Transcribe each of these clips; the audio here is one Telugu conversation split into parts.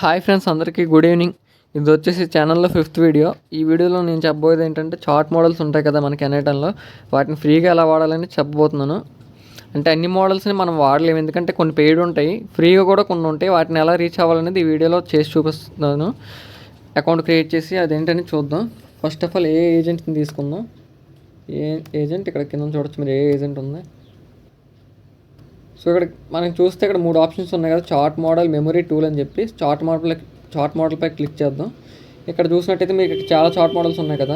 హాయ్ ఫ్రెండ్స్, అందరికీ గుడ్ ఈవినింగ్. ఇది వచ్చేసి ఛానల్లో 5th వీడియో. ఈ వీడియోలో నేను చెప్పబోయేది ఏంటంటే చార్ట్ మోడల్స్ ఉంటాయి కదా మనకి ఎన్ఐటన్లో, వాటిని ఫ్రీగా ఎలా వాడాలని చెప్పబోతున్నాను. అంటే అన్ని మోడల్స్ని మనం వాడలేము, ఎందుకంటే కొన్ని పెయిడ్ ఉంటాయి, ఫ్రీగా కూడా కొన్ని ఉంటాయి. వాటిని ఎలా రీచ్ అవ్వాలనేది ఈ వీడియోలో చేసి చూపిస్తున్నాను. అకౌంట్ క్రియేట్ చేసి అదేంటని చూద్దాం. ఫస్ట్ ఆఫ్ ఆల్ ఏ ఏజెంట్ని తీసుకుందాం. ఏ ఏజెంట్ ఇక్కడ కింద చూడొచ్చు మీరు, ఏ ఏజెంట్ ఉంది. సో ఇక్కడ మనం చూస్తే ఇక్కడ 3 ఆప్షన్స్ ఉన్నాయి కదా, చార్ట్ మోడల్, మెమరీ టూల్ అని చెప్పి. చార్ట్ మోడల్పై క్లిక్ చేద్దాం. ఇక్కడ చూసినట్టయితే మీకు చాలా చార్ట్ మోడల్స్ ఉన్నాయి కదా.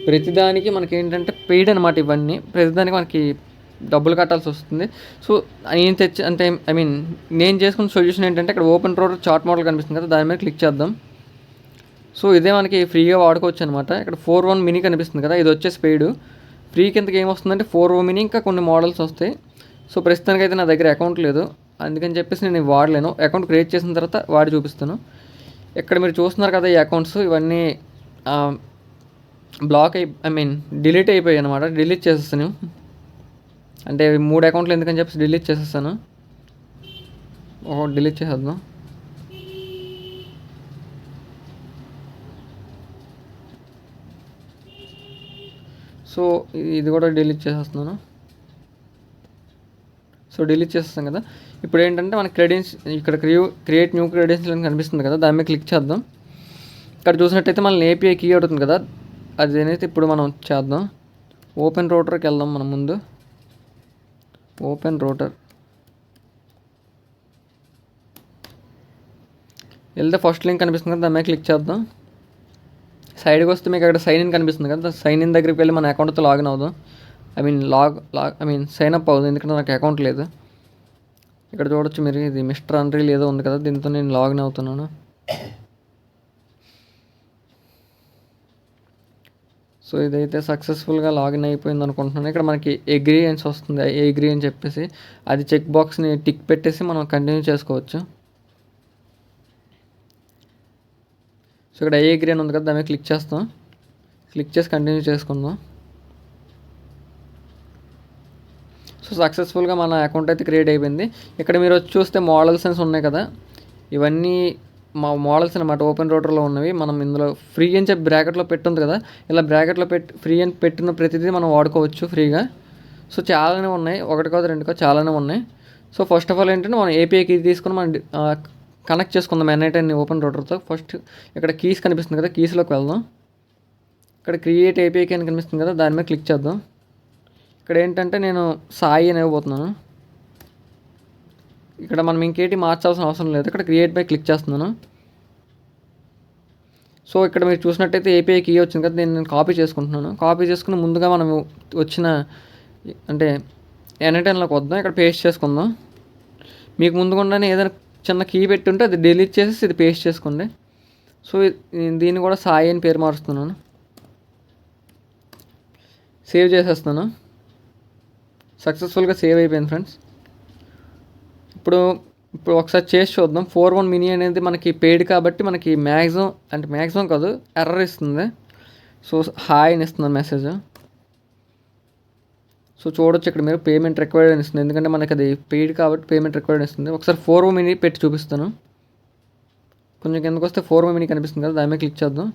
ప్రతిదానికి మనకి ఏంటంటే పెయిడ్ అనమాట. ఇవన్నీ ప్రతిదానికి మనకి డబ్బులు కట్టాల్సి వస్తుంది. సో నేను అంటే నేను చేసుకున్న సొల్యూషన్ ఏంటంటే ఇక్కడ ఓపెన్ రోడ్ చార్ట్ మోడల్ కనిపిస్తుంది కదా, దాని మీద క్లిక్ చేద్దాం. సో ఇదే మనకి ఫ్రీగా వాడుకోవచ్చు అనమాట. ఇక్కడ 4.1 మినీ కనిపిస్తుంది కదా, ఇది వచ్చేసి పెయిడ్. ఫ్రీ కిందకి ఏమొస్తుందంటే 4.1 మినీ ఇంకా కొన్ని మోడల్స్ వస్తాయి. సో ప్రస్తుతానికైతే నా దగ్గర అకౌంట్ లేదు, అందుకని చెప్పేసి నేను వాడలేను. అకౌంట్ క్రియేట్ చేసిన తర్వాత వాడి చూపిస్తాను. ఇక్కడ మీరు చూస్తున్నారు కదా, ఈ అకౌంట్స్ ఇవన్నీ బ్లాక్ డిలీట్ అయిపోయాయి అనమాట. డిలీట్ చేసేస్తాను. అంటే 3 అకౌంట్లు ఎందుకని చెప్పేసి డిలీట్ చేసేస్తాను. డిలీట్ చేసేద్దాం. సో ఇది కూడా డిలీట్ చేసేస్తున్నాను. సో డిలీట్ చేస్తాం కదా. ఇప్పుడు ఏంటంటే మన ఇక్కడ క్రియేట్ న్యూ క్రెడెన్షియల్ అని కనిపిస్తుంది కదా, దాని మీద క్లిక్ చేద్దాం. ఇక్కడ చూసినట్టయితే మనల్ని ఏపీఐ కీ అవుతుంది కదా, అదేనైతే ఇప్పుడు మనం చేద్దాం. ఓపెన్ రూటర్కి వెళ్దాం. మనం ముందు ఓపెన్ రూటర్ వెళ్తే ఫస్ట్ లింక్ కనిపిస్తుంది కదా, దాని మీద క్లిక్ చేద్దాం. సైడ్కి వస్తే మీకు అక్కడ సైన్ ఇన్ కనిపిస్తుంది కదా, సైన్ ఇన్ దగ్గరికి వెళ్ళి మన అకౌంట్తో లాగిన్ అవుదాం. సైన్ అప్ అవుతుంది, ఎందుకంటే నాకు అకౌంట్ లేదు. ఇక్కడ చూడొచ్చు మీరు, ఇది మిస్టర్ అన్రీల్ ఏదో ఉంది కదా, దీంతో నేను లాగిన్ అవుతున్నాను. సో ఇదైతే సక్సెస్ఫుల్గా లాగిన్ అయిపోయింది అనుకుంటున్నాను. ఇక్కడ మనకి అగ్రీ అని వస్తుంది, అగ్రీ అని చెప్పేసి అది చెక్ బాక్స్ని టిక్ పెట్టేసి మనం కంటిన్యూ చేసుకోవచ్చు. సో ఇక్కడ అగ్రీ అని ఉంది కదా, దాని మీద క్లిక్ చేస్తాం. క్లిక్ చేసి కంటిన్యూ చేసుకుందాం. సో సక్సెస్ఫుల్గా మన అకౌంట్ అయితే క్రియేట్ అయిపోయింది. ఇక్కడ మీరు వచ్చి చూస్తే మోడల్స్ అని ఉన్నాయి కదా, ఇవన్నీ మా మోడల్స్ అనమాట. ఓపెన్ రూటర్లో ఉన్నవి. మనం ఇందులో ఫ్రీ అని చెప్పి బ్రాకెట్లో పెట్టుంది కదా, ఇలా బ్రాకెట్లో ఫ్రీ అని పెట్టిన ప్రతిదీ మనం వాడుకోవచ్చు ఫ్రీగా. సో చాలానే ఉన్నాయి, ఒకటి కాదు రెండు కాదు, చాలానే ఉన్నాయి. సో ఫస్ట్ ఆఫ్ ఆల్ ఏంటంటే మనం ఏపీఐ కీ తీసుకుని మనం కనెక్ట్ చేసుకుందాం ఎన్ఐటన్ని ఓపెన్ రూటర్తో. ఫస్ట్ ఇక్కడ కీస్ కనిపిస్తుంది కదా, కీస్లోకి వెళ్దాం. ఇక్కడ క్రియేట్ ఏపీఐ కీ అని కనిపిస్తుంది కదా, దాని మీద క్లిక్ చేద్దాం. ఇక్కడ ఏంటంటే నేను సాయి అని ఇవ్వబోతున్నాను. ఇక్కడ మనం ఇంకేటి మార్చాల్సిన అవసరం లేదు. ఇక్కడ క్రియేట్ బై క్లిక్ చేస్తున్నాను. సో ఇక్కడ మీరు చూసినట్టయితే ఏపీఐ కీ వచ్చింది కదా, నేను కాపీ చేసుకుంటున్నాను. కాపీ చేసుకుని ముందుగా మనం వచ్చిన అంటే ఎన్ఐటన్లోకి వద్దాం. ఇక్కడ పేస్ట్ చేసుకుందాం. మీకు ముందుగానే ఏదైనా చిన్న కీ పెట్టి ఉంటే అది డిలీట్ చేసి ఇది పేస్ట్ చేసుకోండి. సో దీన్ని కూడా సాయి అని పేరు మారుస్తున్నాను. సేవ్ చేసేస్తున్నాను. సక్సెస్ఫుల్గా సేవ్ అయిపోయింది ఫ్రెండ్స్. ఇప్పుడు ఒకసారి చేసి చూద్దాం. 4.1 మినీ అనేది మనకి పెయిడ్ కాబట్టి మనకి మ్యాక్సిమం కాదు, ఎర్రర్ ఇస్తుంది. సో హాయ్ అని ఇస్తుంది మెసేజ్. సో చూడొచ్చు ఇక్కడ మీరు పేమెంట్ రిక్వైర్డ్ అని ఇస్తుంది, ఎందుకంటే మనకి అది పెయిడ్ కాబట్టి పేమెంట్ రిక్వైర్డ్ ఇస్తుంది. ఒకసారి 4.1 మినీ పెట్టి చూపిస్తాను. కొంచెం కిందకు వస్తే 4.1 మినీ కనిపిస్తుంది కదా, దాని మీద క్లిక్ చేద్దాం.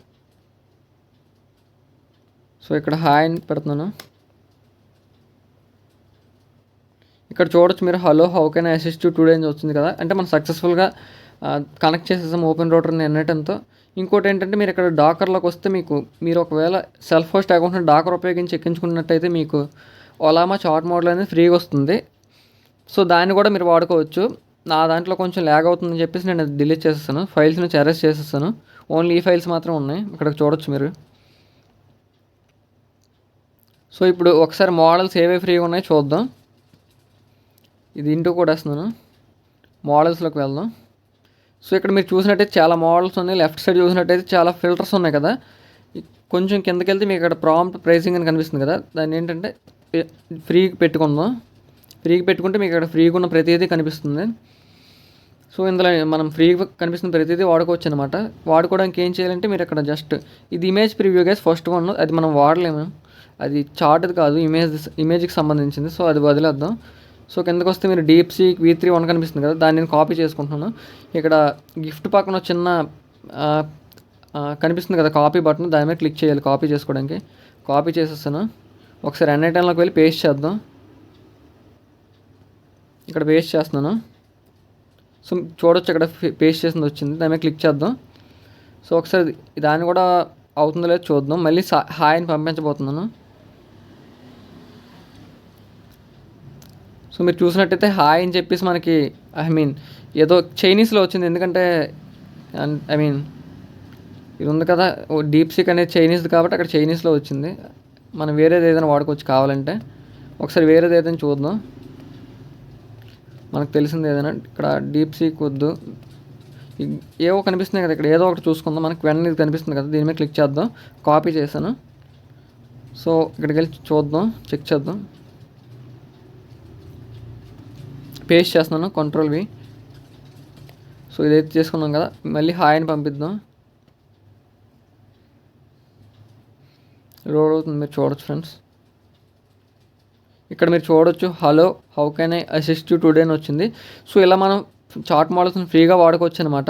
సో ఇక్కడ హాయ్ అని పెడుతున్నాను. ఇక్కడ చూడొచ్చు మీరు, hello how can I assist you today అని వచ్చింది కదా, అంటే మనం సక్సెస్ఫుల్గా కనెక్ట్ చేసేసాం ఓపెన్ రూటర్ని ఎన్ఐటన్తో. ఇంకోటి ఏంటంటే మీరు ఇక్కడ డాకర్లోకి వస్తే మీరు ఒకవేళ సెల్ఫ్ హోస్ట్ అకౌంట్ని డాకర్ ఉపయోగించి ఎక్కించుకున్నట్టయితే మీకు ఒలామా చార్ట్ మోడల్ అనేది ఫ్రీగా వస్తుంది. సో దాన్ని కూడా మీరు వాడుకోవచ్చు. నా దాంట్లో కొంచెం ల్యాగ్ అవుతుందని చెప్పేసి నేను అది డిలీట్ చేసేస్తాను. ఫైల్స్ నుంచి అరెస్ట్ చేసేస్తాను. ఓన్లీ ఈ ఫైల్స్ మాత్రం ఉన్నాయి, ఇక్కడ చూడొచ్చు మీరు. సో ఇప్పుడు ఒకసారి మోడల్స్ ఏవే ఫ్రీగా ఉన్నాయో చూద్దాం. ఇది ఇంటూ కూడా వేస్తున్నాను. మోడల్స్లోకి వెళ్దాం. సో ఇక్కడ మీరు చూసినట్టయితే చాలా మోడల్స్ ఉన్నాయి. లెఫ్ట్ సైడ్ చూసినట్టయితే చాలా ఫిల్టర్స్ ఉన్నాయి కదా. కొంచెం కిందకి వెళ్తే మీకు ఇక్కడ ప్రాంప్ట్ ప్రైసింగ్ అని కనిపిస్తుంది కదా, దాన్ని ఏంటంటే ఫ్రీకి పెట్టుకుందాం. ఫ్రీకి పెట్టుకుంటే మీకు ఇక్కడ ఫ్రీగా ఉన్న ప్రతిదీ కనిపిస్తుంది. సో ఇందులో మనం ఫ్రీగా కనిపిస్తున్న ప్రతిదీ వాడుకోవచ్చు అనమాట. వాడుకోవడానికి ఏం చేయాలంటే మీరు ఇక్కడ జస్ట్ ఇది image preview guys, first one. అది మనం వాడలేము, అది చార్ట్ది కాదు, ఇమేజ్కి సంబంధించింది. సో అది వదిలేద్దాం. సో కిందకు వస్తే మీరు DeepSeek V3 1 కనిపిస్తుంది కదా, దాన్ని నేను కాపీ చేసుకుంటున్నాను. ఇక్కడ గిఫ్ట్ పక్కన చిన్న కనిపిస్తుంది కదా కాపీ బటన్, దాని మీద క్లిక్ చేయాలి కాపీ చేసుకోవడానికి. కాపీ చేసేస్తాను. ఒకసారి N8Nలోకి వెళ్ళి పేస్ట్ చేద్దాం. ఇక్కడ పేస్ట్ చేస్తున్నాను. సో చూడొచ్చు ఇక్కడ పేస్ట్ చేసింది వచ్చింది, దాని మీద క్లిక్ చేద్దాం. సో ఒకసారి దాన్ని కూడా అవుతుందో లేదో చూద్దాం. మళ్ళీ హాయ్ అని పంపించబోతున్నాను. సో మీరు చూసినట్టయితే హాయ్ అని చెప్పేసి మనకి ఏదో చైనీస్లో వచ్చింది. ఎందుకంటే ఇది ఉంది కదా DeepSeek అనేది చైనీస్ది కాబట్టి అక్కడ చైనీస్లో వచ్చింది. మనం వేరేది ఏదైనా వాడుకోవచ్చు కావాలంటే. ఒకసారి వేరేది ఏదైనా చూద్దాం, మనకు తెలిసింది ఏదైనా. ఇక్కడ DeepSeek వద్దు, ఏవో కనిపిస్తున్నాయి కదా, ఇక్కడ ఏదో ఒకటి చూసుకుందాం. మనకి వెంటనే ఇది కనిపిస్తుంది కదా, దీని మీద క్లిక్ చేద్దాం. కాపీ చేశాను. సో ఇక్కడికి వెళ్ళి చూద్దాం, చెక్ చేద్దాం. పేస్ట్ చేస్తున్నాను, Ctrl+V. సో ఇదైతే చేసుకున్నాం కదా, మళ్ళీ హాయ్ అని పంపిద్దాం. లోడ్ అవుతుంది, మీరు చూడొచ్చు ఫ్రెండ్స్. ఇక్కడ మీరు చూడొచ్చు hello how can I assist you today అని వచ్చింది. సో ఇలా మనం చాట్ మోడల్స్ని ఫ్రీగా వాడుకోవచ్చు అనమాట.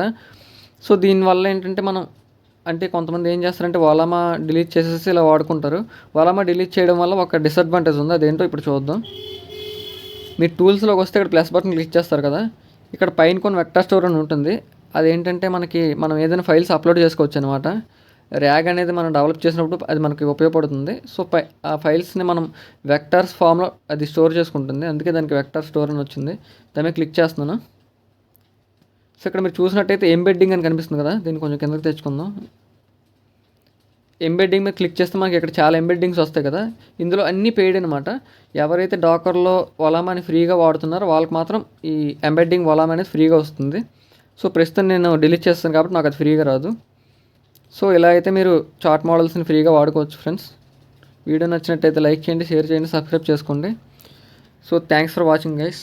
సో దీనివల్ల ఏంటంటే కొంతమంది ఏం చేస్తారంటే వలామా డిలీట్ చేసేసి ఇలా వాడుకుంటారు. వలామా డిలీట్ చేయడం వల్ల ఒక డిసడ్వాంటేజ్ ఉంది, అదేంటో ఇప్పుడు చూద్దాం. మీరు టూల్స్లోకి వస్తే ఇక్కడ ప్లస్ బటన్ క్లిక్ చేస్తారు కదా, ఇక్కడ పైన కొన్ని వెక్టర్ స్టోర్ అని ఉంటుంది. అదేంటంటే మనం ఏదైనా ఫైల్స్ అప్లోడ్ చేసుకోవచ్చు అనమాట. ర్యాగ్ అనేది మనం డెవలప్ చేసినప్పుడు అది మనకి ఉపయోగపడుతుంది. సో ఆ ఫైల్స్ని మనం వెక్టర్స్ ఫామ్లో అది స్టోర్ చేసుకుంటుంది, అందుకే దానికి వెక్టర్ స్టోర్ అని వచ్చింది. దాని మీద క్లిక్ చేస్తున్నాను. సో ఇక్కడ మీరు చూసినట్టయితే ఎంబెడ్డింగ్ అని కనిపిస్తుంది కదా, దీన్ని కొంచెం కిందకి తెచ్చుకుందాం. ఎంబెడ్డింగ్ మీద క్లిక్ చేస్తే మనకి ఇక్కడ చాలా ఎంబెడ్డింగ్స్ వస్తాయి కదా, ఇందులో అన్నీ పెయిడ్ అనమాట. ఎవరైతే డాకర్లో వలామాని ఫ్రీగా వాడుతున్నారో వాళ్ళకి మాత్రం ఈ ఎంబెడ్డింగ్ వలామా అనేది ఫ్రీగా వస్తుంది. సో ప్రస్తుతం నేను డిలీట్ చేస్తాను కాబట్టి నాకు అది ఫ్రీగా రాదు. సో ఇలా అయితే మీరు చాట్ మోడల్స్ని ఫ్రీగా వాడుకోవచ్చు ఫ్రెండ్స్. వీడియో నచ్చినట్టయితే లైక్ చేయండి, షేర్ చేయండి, సబ్స్క్రైబ్ చేసుకోండి. So thanks for watching guys.